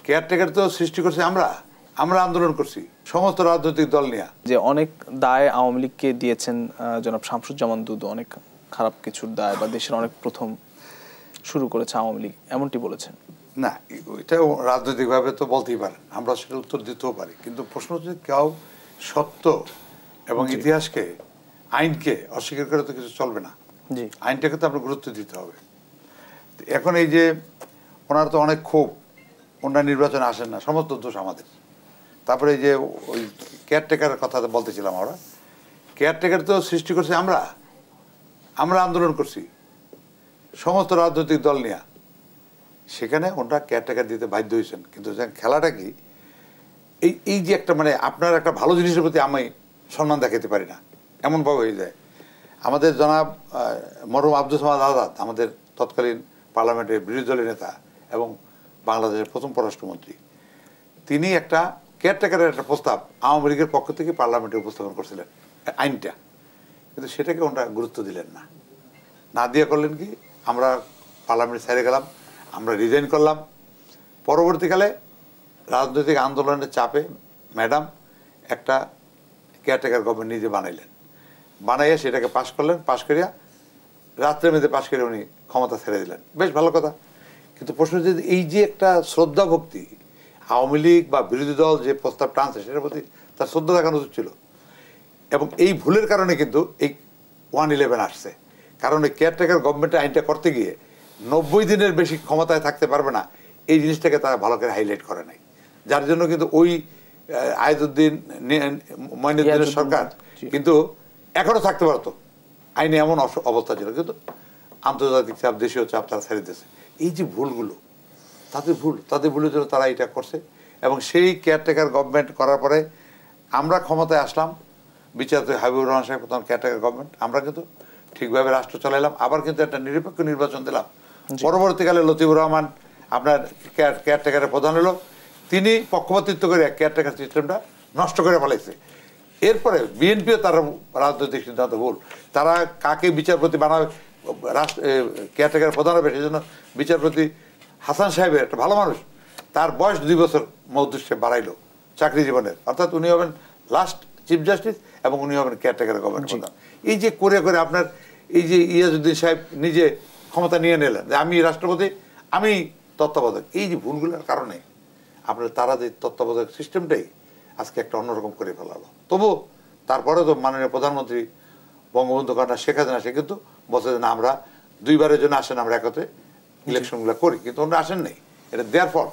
Caretaker তো সৃষ্টি করছি আমরা, আমরা আন্দোলন করছি সমস্ত রাজনৈতিক দল নিয়ে। যে অনেক দায় আওয়ামী লীগকে দিয়েছেন জনাব শামসুজ্জামান দুদু, অনেক খারাপ কিছুর দায়, বা দেশের অনেক প্রথম শুরু করেছে আওয়ামী লীগ, এমনটি বলেছেন। না, এটা রাজনৈতিকভাবে তো বলতেই পারেন, আমরা সেটা উত্তর দিতেও পারি, কিন্তু প্রশ্ন হচ্ছে কেউ সত্য এবং ইতিহাসকে, আইনকে অস্বীকার করে তো কিছু চলবে না। আইনটাকে তো আমরা গুরুত্ব দিতে হবে। এখন এই যে ওনার তো অনেক ক্ষোভ, ওনার নির্বাচনে আসেন না, সমস্ত দোষ আমাদের। তারপরে এই যে ওই কেয়ারটেকারের কথা বলতেছিলাম, আমরা কেয়ারটেকার তো সৃষ্টি করছি আমরা, আমরা আন্দোলন করছি সমস্ত রাজনৈতিক দল নিয়ে। সেখানে ওনারা কেয়ারটেকার দিতে বাধ্য হয়েছেন। কিন্তু খেলাটা কি, এই যে একটা মানে আপনার একটা ভালো জিনিসের প্রতি আমি সম্মান দেখাতে পারি না, এমনভাবে হয়ে যায়। আমাদের জনাব মরহুম আব্দুল সামাদ আজাদ, আমাদের তৎকালীন পার্লামেন্টের বিরোধী দলের নেতা এবং বাংলাদেশের প্রথম পররাষ্ট্রমন্ত্রী, তিনি একটা কেয়ারটেকারের একটা প্রস্তাব আওয়ামী লীগের পক্ষ থেকে পার্লামেন্টে উপস্থাপন করছিলেন, আইনটা। কিন্তু সেটাকে ওনারা গুরুত্ব দিলেন না, না দিয়ে করলেন কি, আমরা পার্লামেন্টে ছেড়ে গেলাম, আমরা রিজাইন করলাম। পরবর্তীকালে রাজনৈতিক আন্দোলনের চাপে ম্যাডাম একটা কেয়ারটেকার গভর্নমেন্ট নিজে বানাইলেন, বানাইয়া সেটাকে পাশ করলেন, পাশ করিয়া রাত্রের মধ্যে পাশ করে উনি ক্ষমতা ছেড়ে দিলেন, বেশ ভালো কথা। কিন্তু প্রশ্ন হচ্ছে এই যে একটা শ্রদ্ধা ভক্তি, আওয়ামী লীগ বা বিরোধী দল যে প্রস্তাব টানছে সেটার প্রতি তার শ্রদ্ধা দেখানো উচিত ছিল। এবং এই ভুলের কারণে কিন্তু এই 111 আসছে। কারণ এই কেয়ারটেকার গভর্নমেন্টের আইনটা করতে গিয়ে 90 দিনের বেশি ক্ষমতায় থাকতে পারবে না, এই জিনিসটাকে তারা ভালো করে হাইলাইট করে নাই। যার জন্য কিন্তু ওই আইয়ুদ্দিন মঈনুদ্দিনের সরকার কিন্তু এখনও থাকতে পারতো, আইনে এমন অবস্থা ছিল, কিন্তু আন্তর্জাতিক চাপ, দেশীয় চাপ তারা ছেড়ে দিয়েছে। এই যে ভুলগুলো, তাদের ভুলের জন্য তারা এটা করছে। এবং সেই কেয়ারটেকার গভর্নমেন্ট করার পরে আমরা ক্ষমতায় আসলাম, বিচারপতি হাবিবুর রহমান সাহেব প্রথম কেয়ারটেকার গভর্নমেন্ট, আমরা কিন্তু ঠিকভাবে রাষ্ট্র চালাইলাম, আবার কিন্তু একটা নিরপেক্ষ নির্বাচন দিলাম। পরবর্তীকালে লতিফুর রহমান আপনার কেয়ারটেকারের প্রধান হলো, তিনি পক্ষপাতিত্ব করে কেয়ারটেকার সিস্টেমটা নষ্ট করে ফেলাইছে। এরপরে বিএনপিও তার রাজনৈতিক সিদ্ধান্ত ভুল, তারা কাকে বিচারপতি বানাবে, কেয়ারটেকার প্রধান হবে, সেই জন্য বিচারপতি হাসান সাহেবের একটা ভালো মানুষ, তার বয়স 2 বছর মধ্যে বাড়াইলো চাকরি জীবনের, অর্থাৎ উনি হবেন লাস্ট চিফ জাস্টিস এবং উনি হবেন কেয়ারটেকার গভর্নমেন্ট প্রধান। এই যে করে করে আপনার এই যে ইয়াজউদ্দিন সাহেব নিজে ক্ষমতা নিয়ে নিলেন যে আমি রাষ্ট্রপতি, আমি তত্ত্বাবধায়ক, এই যে ভুলগুলোর কারণে আপনার তারা যে তত্ত্বাবধায়ক সিস্টেমটাই আজকে একটা অন্যরকম করে ফেলালো। তবু তারপরে তো মাননীয় প্রধানমন্ত্রী বঙ্গবন্ধু কন্যা শেখ হাসিনা, সে কিন্তু বলছে যে না, আমরা 2বারের জন্য আসেন, আমরা একত্রে ইলেকশনগুলো করি, কিন্তু ওনারা আসেন নাই, এটা দেয়ার ফল।